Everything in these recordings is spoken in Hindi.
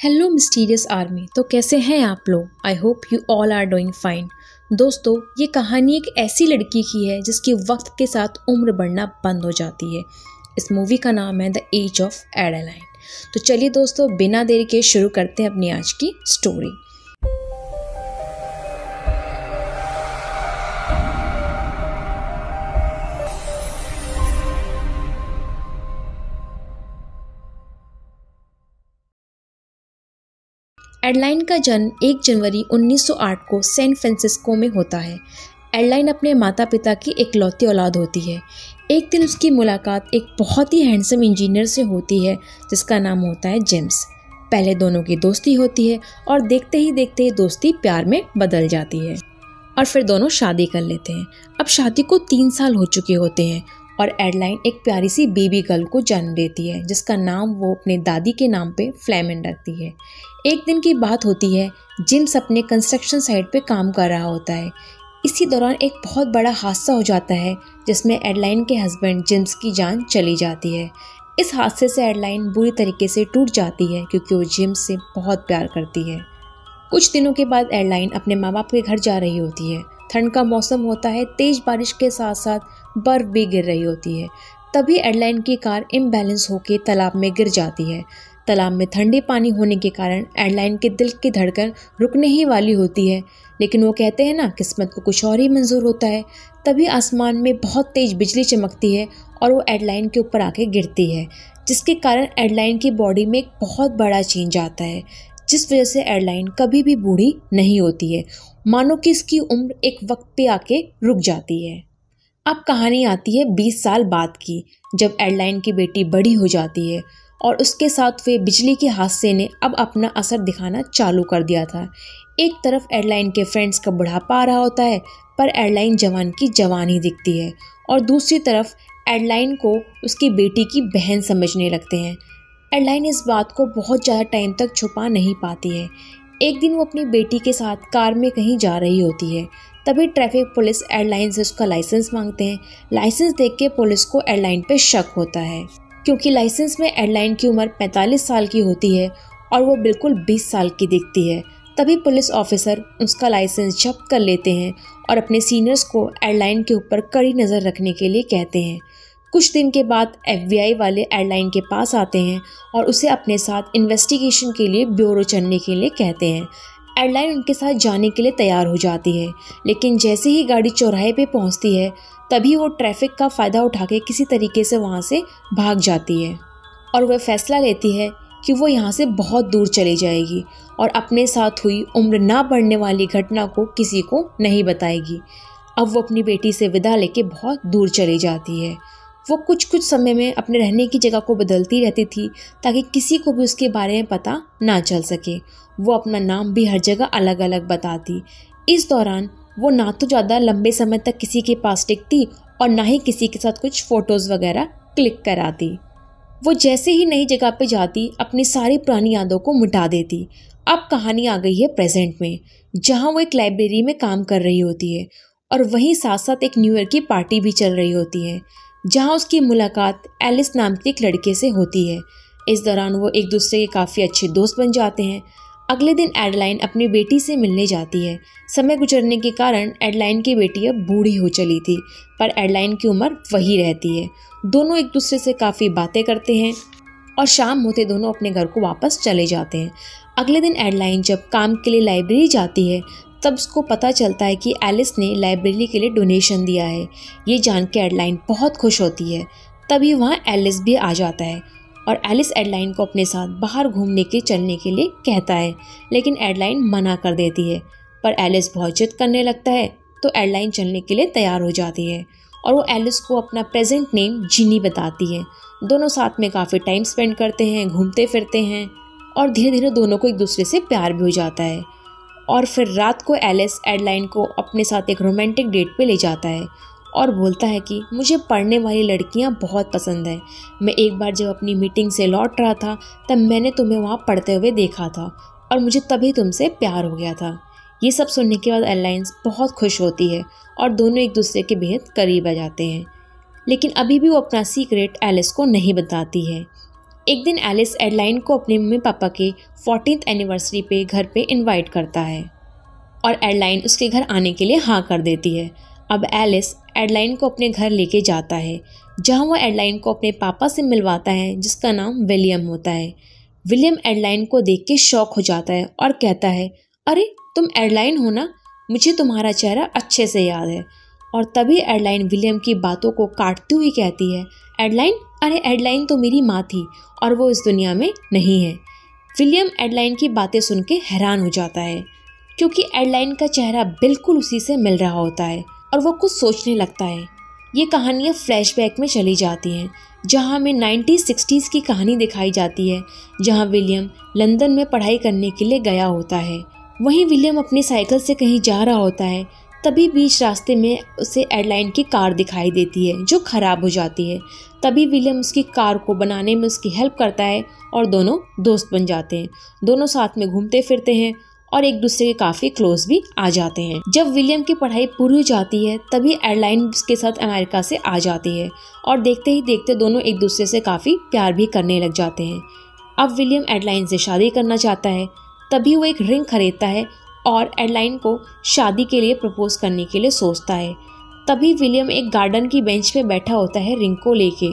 Hello mysterious army. तो कैसे हैं आप लोग? I hope you all are doing fine. दोस्तों, ये कहानी एक ऐसी लड़की की है जिसकी वक्त के साथ उम्र बढ़ना बंद हो जाती है। इस मूवी का नाम है द एज ऑफ एडेलाइन। तो चलिए दोस्तों, बिना देरी के शुरू करते हैं अपनी आज की स्टोरी। एडेलाइन का जन्म 1 जनवरी 1908 को सैन फ्रांसिस्को में होता है। एडेलाइन अपने माता पिता की इकलौती औलाद होती है। एक दिन उसकी मुलाकात एक बहुत ही हैंडसम इंजीनियर से होती है जिसका नाम होता है जेम्स। पहले दोनों की दोस्ती होती है और देखते ही दोस्ती प्यार में बदल जाती है और फिर दोनों शादी कर लेते हैं। अब शादी को 3 साल हो चुके होते हैं और एडेलाइन एक प्यारी सी बेबी गर्ल को जन्म देती है जिसका नाम वो अपने दादी के नाम पे फ्लेमिन रखती है। एक दिन की बात होती है, जेम्स अपने कंस्ट्रक्शन साइट पे काम कर रहा होता है। इसी दौरान एक बहुत बड़ा हादसा हो जाता है जिसमें एडेलाइन के हस्बैंड जेम्स की जान चली जाती है। इस हादसे से एडेलाइन बुरी तरीके से टूट जाती है क्योंकि वो जेम्स से बहुत प्यार करती है। कुछ दिनों के बाद एडेलाइन अपने माँ बाप के घर जा रही होती है। ठंड का मौसम होता है, तेज बारिश के साथ साथ बर्फ भी गिर रही होती है। तभी एडेलाइन की कार इम्बैलेंस होकर तालाब में गिर जाती है। तालाब में ठंडे पानी होने के कारण एडेलाइन के दिल की धड़कन रुकने ही वाली होती है, लेकिन वो कहते हैं ना, किस्मत को कुछ और ही मंजूर होता है। तभी आसमान में बहुत तेज बिजली चमकती है और वो एडेलाइन के ऊपर आके गिरती है, जिसके कारण एडेलाइन की बॉडी में एक बहुत बड़ा चेंज आता है, जिस वजह से एडेलाइन कभी भी बूढ़ी नहीं होती है। मानो कि इसकी उम्र एक वक्त पे आके रुक जाती है। अब कहानी आती है 20 साल बाद की, जब एडेलाइन की बेटी बड़ी हो जाती है और उसके साथ हुए बिजली के हादसे ने अब अपना असर दिखाना चालू कर दिया था। एक तरफ एडेलाइन के फ्रेंड्स का बुढ़ापा आ रहा होता है, पर एडेलाइन जवान की जवान ही दिखती है, और दूसरी तरफ एडेलाइन को उसकी बेटी की बहन समझने लगते हैं। एडेलाइन इस बात को बहुत ज़्यादा टाइम तक छुपा नहीं पाती है। एक दिन वो अपनी बेटी के साथ कार में कहीं जा रही होती है। तभी ट्रैफिक पुलिस एडेलाइन से उसका लाइसेंस मांगते हैं। लाइसेंस देख के पुलिस को एडेलाइन पे शक होता है, क्योंकि लाइसेंस में एडेलाइन की उम्र 45 साल की होती है और वो बिल्कुल 20 साल की दिखती है। तभी पुलिस ऑफिसर उसका लाइसेंस जब्त कर लेते हैं और अपने सीनियर्स को एडेलाइन के ऊपर कड़ी नज़र रखने के लिए कहते हैं। कुछ दिन के बाद FBI वाले एडेलाइन के पास आते हैं और उसे अपने साथ इन्वेस्टिगेशन के लिए ब्यूरो चलने के लिए कहते हैं। एडेलाइन उनके साथ जाने के लिए तैयार हो जाती है, लेकिन जैसे ही गाड़ी चौराहे पे पहुंचती है तभी वो ट्रैफिक का फ़ायदा उठा के किसी तरीके से वहाँ से भाग जाती है और वह फैसला लेती है कि वो यहाँ से बहुत दूर चली जाएगी और अपने साथ हुई उम्र ना बढ़ने वाली घटना को किसी को नहीं बताएगी। अब वो अपनी बेटी से विदा लेके बहुत दूर चली जाती है। वो कुछ समय में अपने रहने की जगह को बदलती रहती थी ताकि किसी को भी उसके बारे में पता ना चल सके। वो अपना नाम भी हर जगह अलग अलग बताती। इस दौरान वो ना तो ज़्यादा लंबे समय तक किसी के पास टिकती और ना ही किसी के साथ कुछ फ़ोटोज़ वगैरह क्लिक कराती। वो जैसे ही नई जगह पे जाती अपनी सारी पुरानी यादों को मिटा देती। अब कहानी आ गई है प्रेजेंट में, जहाँ वो एक लाइब्रेरी में काम कर रही होती है और वहीं साथ साथ एक न्यू ईयर की पार्टी भी चल रही होती है, जहाँ उसकी मुलाकात एलिस नाम के एक लड़के से होती है। इस दौरान वो एक दूसरे के काफ़ी अच्छे दोस्त बन जाते हैं। अगले दिन एडेलाइन अपनी बेटी से मिलने जाती है। समय गुजरने के कारण एडेलाइन की बेटी अब बूढ़ी हो चली थी, पर एडेलाइन की उम्र वही रहती है। दोनों एक दूसरे से काफ़ी बातें करते हैं और शाम होते दोनों अपने घर को वापस चले जाते हैं। अगले दिन एडेलाइन जब काम के लिए लाइब्रेरी जाती है तब उसको पता चलता है कि एलिस ने लाइब्रेरी के लिए डोनेशन दिया है। ये जान के एडेलाइन बहुत खुश होती है। तभी वहाँ एलिस भी आ जाता है और एलिस एडेलाइन को अपने साथ बाहर घूमने के चलने के लिए कहता है, लेकिन एडेलाइन मना कर देती है। पर एलिस बहुत जिद करने लगता है तो एडेलाइन चलने के लिए तैयार हो जाती है और वो एलिस को अपना प्रेजेंट नेम जिनी बताती है। दोनों साथ में काफ़ी टाइम स्पेंड करते हैं, घूमते फिरते हैं और धीरे धीरे दोनों को एक दूसरे से प्यार भी हो जाता है। और फिर रात को एलिस एडेलाइन को अपने साथ एक रोमांटिक डेट पे ले जाता है और बोलता है कि मुझे पढ़ने वाली लड़कियां बहुत पसंद है। मैं एक बार जब अपनी मीटिंग से लौट रहा था तब मैंने तुम्हें वहाँ पढ़ते हुए देखा था और मुझे तभी तुमसे प्यार हो गया था। ये सब सुनने के बाद एडेलाइन बहुत खुश होती है और दोनों एक दूसरे के बेहद करीब आ जाते हैं, लेकिन अभी भी वो अपना सीक्रेट एलिस को नहीं बताती है। एक दिन एलिस एडलाइन को अपने मम्मी पापा के 14th एनिवर्सरी पे घर पे इनवाइट करता है और एडलाइन उसके घर आने के लिए हाँ कर देती है। अब एलिस एडलाइन को अपने घर लेके जाता है, जहाँ वो एडलाइन को अपने पापा से मिलवाता है जिसका नाम विलियम होता है। विलियम एडलाइन को देख के शॉक हो जाता है और कहता है, अरे तुम एडलाइन हो ना, मुझे तुम्हारा चेहरा अच्छे से याद है। और तभी एडलाइन विलियम की बातों को काटती हुई कहती है, एडलाइन, अरे एडलाइन तो मेरी माँ थी और वो इस दुनिया में नहीं है। विलियम एडलाइन की बातें सुन के हैरान हो जाता है, क्योंकि एडलाइन का चेहरा बिल्कुल उसी से मिल रहा होता है और वो कुछ सोचने लगता है। ये कहानियाँ फ्लैशबैक में चली जाती हैं, जहाँ हमें 1960s की कहानी दिखाई जाती है, जहाँ विलियम लंदन में पढ़ाई करने के लिए गया होता है। वहीं विलियम अपनी साइकिल से कहीं जा रहा होता है, तभी बीच रास्ते में उसे एडलाइन की कार दिखाई देती है जो ख़राब हो जाती है। तभी विलियम उसकी कार को बनाने में उसकी हेल्प करता है और दोनों दोस्त बन जाते हैं। दोनों साथ में घूमते फिरते हैं और एक दूसरे के काफ़ी क्लोज भी आ जाते हैं। जब विलियम की पढ़ाई पूरी हो जाती है तभी एडलाइन उसके साथ अमेरिका से आ जाती है और देखते ही देखते दोनों एक दूसरे से काफ़ी प्यार भी करने लग जाते हैं। अब विलियम एडलाइन से शादी करना चाहता है, तभी वो एक रिंग खरीदता है और एडलाइन को शादी के लिए प्रपोज करने के लिए सोचता है। तभी विलियम एक गार्डन की बेंच पे बैठा होता है रिंग को लेके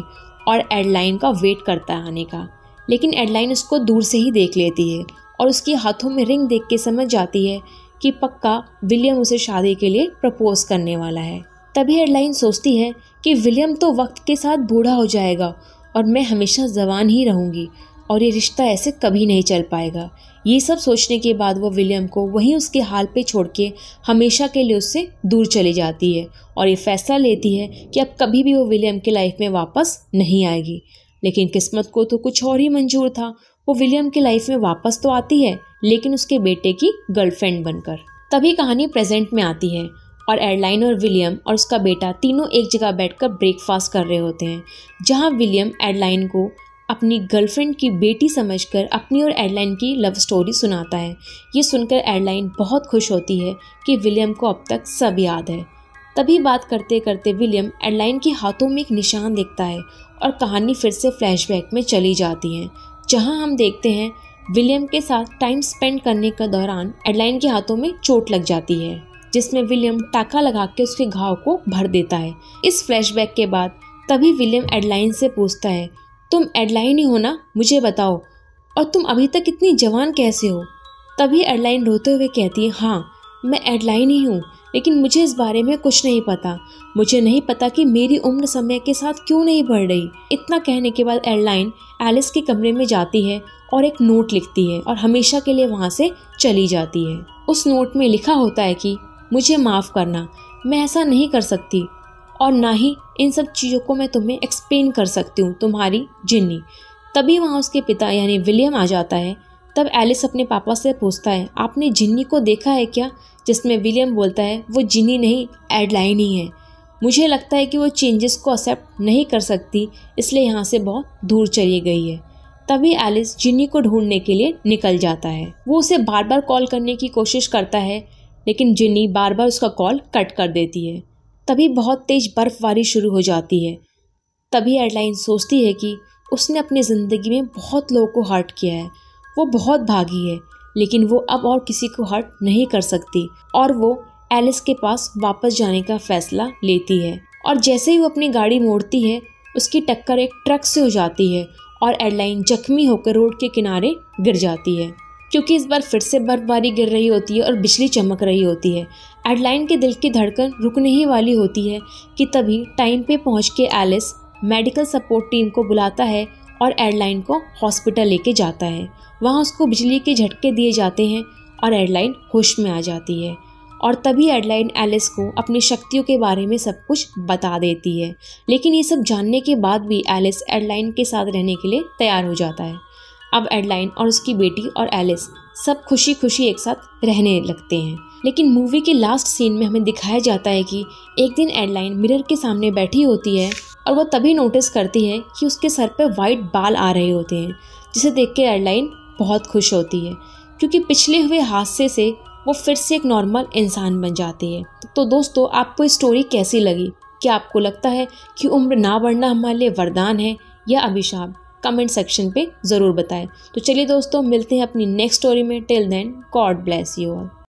और एडलाइन का वेट करता है आने का, लेकिन एडलाइन उसको दूर से ही देख लेती है और उसके हाथों में रिंग देख के समझ जाती है कि पक्का विलियम उसे शादी के लिए प्रपोज करने वाला है। तभी एडलाइन सोचती है कि विलियम तो वक्त के साथ बूढ़ा हो जाएगा और मैं हमेशा जवान ही रहूँगी और ये रिश्ता ऐसे कभी नहीं चल पाएगा। ये सब सोचने के बाद वो विलियम को वहीं उसके हाल पे छोड़ के हमेशा के लिए उससे दूर चली जाती है और ये फैसला लेती है कि अब कभी भी वो विलियम की लाइफ में वापस नहीं आएगी। लेकिन किस्मत को तो कुछ और ही मंजूर था। वो विलियम की लाइफ में वापस तो आती है, लेकिन उसके बेटे की गर्लफ्रेंड बनकर। तभी कहानी प्रेजेंट में आती है और एडलाइन और विलियम और उसका बेटा तीनों एक जगह बैठकर ब्रेकफास्ट कर रहे होते हैं, जहाँ विलियम एडलाइन को अपनी गर्लफ्रेंड की बेटी समझकर अपनी और एडलाइन की लव स्टोरी सुनाता है। ये सुनकर एडलाइन बहुत खुश होती है कि विलियम को अब तक सब याद है। तभी बात करते करते विलियम एडलाइन के हाथों में एक निशान देखता है और कहानी फिर से फ्लैशबैक में चली जाती है, जहां हम देखते हैं विलियम के साथ टाइम स्पेंड करने के दौरान एडलाइन के हाथों में चोट लग जाती है, जिसमें विलियम टाका लगा के उसके घाव को भर देता है। इस फ्लैशबैक के बाद तभी विलियम एडलाइन से पूछता है, तुम एडलाइन ही हो ना, मुझे बताओ, और तुम अभी तक इतनी जवान कैसे हो? तभी एडलाइन रोते हुए कहती है, हाँ मैं एडलाइन ही हूँ, लेकिन मुझे इस बारे में कुछ नहीं पता। मुझे नहीं पता कि मेरी उम्र समय के साथ क्यों नहीं बढ़ रही। इतना कहने के बाद एडलाइन एलिस के कमरे में जाती है और एक नोट लिखती है और हमेशा के लिए वहाँ से चली जाती है। उस नोट में लिखा होता है कि मुझे माफ़ करना, मैं ऐसा नहीं कर सकती और ना ही इन सब चीज़ों को मैं तुम्हें एक्सप्लेन कर सकती हूँ, तुम्हारी जिन्नी। तभी वहाँ उसके पिता यानी विलियम आ जाता है। तब एलिस अपने पापा से पूछता है, आपने जिन्नी को देखा है क्या? जिसमें विलियम बोलता है, वो जिन्नी नहीं, एडलाइन ही है। मुझे लगता है कि वो चेंजेस को एक्सेप्ट नहीं कर सकती, इसलिए यहाँ से बहुत दूर चली गई है। तभी एलिस जिन्नी को ढूंढने के लिए निकल जाता है। वो उसे बार बार कॉल करने की कोशिश करता है, लेकिन जिन्नी बार बार उसका कॉल कट कर देती है। तभी बहुत तेज बर्फबारी शुरू हो जाती है। तभी एडलाइन सोचती है कि उसने अपनी ज़िंदगी में बहुत लोगों को हर्ट किया है, वो बहुत भागी है, लेकिन वो अब और किसी को हर्ट नहीं कर सकती और वो एलिस के पास वापस जाने का फैसला लेती है। और जैसे ही वो अपनी गाड़ी मोड़ती है, उसकी टक्कर एक ट्रक से हो जाती है और एडलाइन जख्मी होकर रोड के किनारे गिर जाती है। क्योंकि इस बार फिर से बर्फबारी गिर रही होती है और बिजली चमक रही होती है। एडलाइन के दिल की धड़कन रुकने ही वाली होती है कि तभी टाइम पे पहुंच के एलिस मेडिकल सपोर्ट टीम को बुलाता है और एडलाइन को हॉस्पिटल लेके जाता है। वहाँ उसको बिजली के झटके दिए जाते हैं और एडलाइन होश में आ जाती है। और तभी एडलाइन एलिस को अपनी शक्तियों के बारे में सब कुछ बता देती है। लेकिन ये सब जानने के बाद भी एलिस एडलाइन के साथ रहने के लिए तैयार हो जाता है। अब एडलाइन और उसकी बेटी और एलिस सब खुशी खुशी एक साथ रहने लगते हैं। लेकिन मूवी के लास्ट सीन में हमें दिखाया जाता है कि एक दिन एडलाइन मिरर के सामने बैठी होती है और वो तभी नोटिस करती है कि उसके सर पे वाइट बाल आ रहे होते हैं, जिसे देख के एडलाइन बहुत खुश होती है, क्योंकि पिछले हुए हादसे से वो फिर से एक नॉर्मल इंसान बन जाती है। तो दोस्तों, आपको ये स्टोरी कैसी लगी? क्या आपको लगता है कि उम्र ना बढ़ना हमारे लिए वरदान है या अभिशाप? कमेंट सेक्शन पे ज़रूर बताएं। तो चलिए दोस्तों, मिलते हैं अपनी नेक्स्ट स्टोरी में। Till then, God bless you all.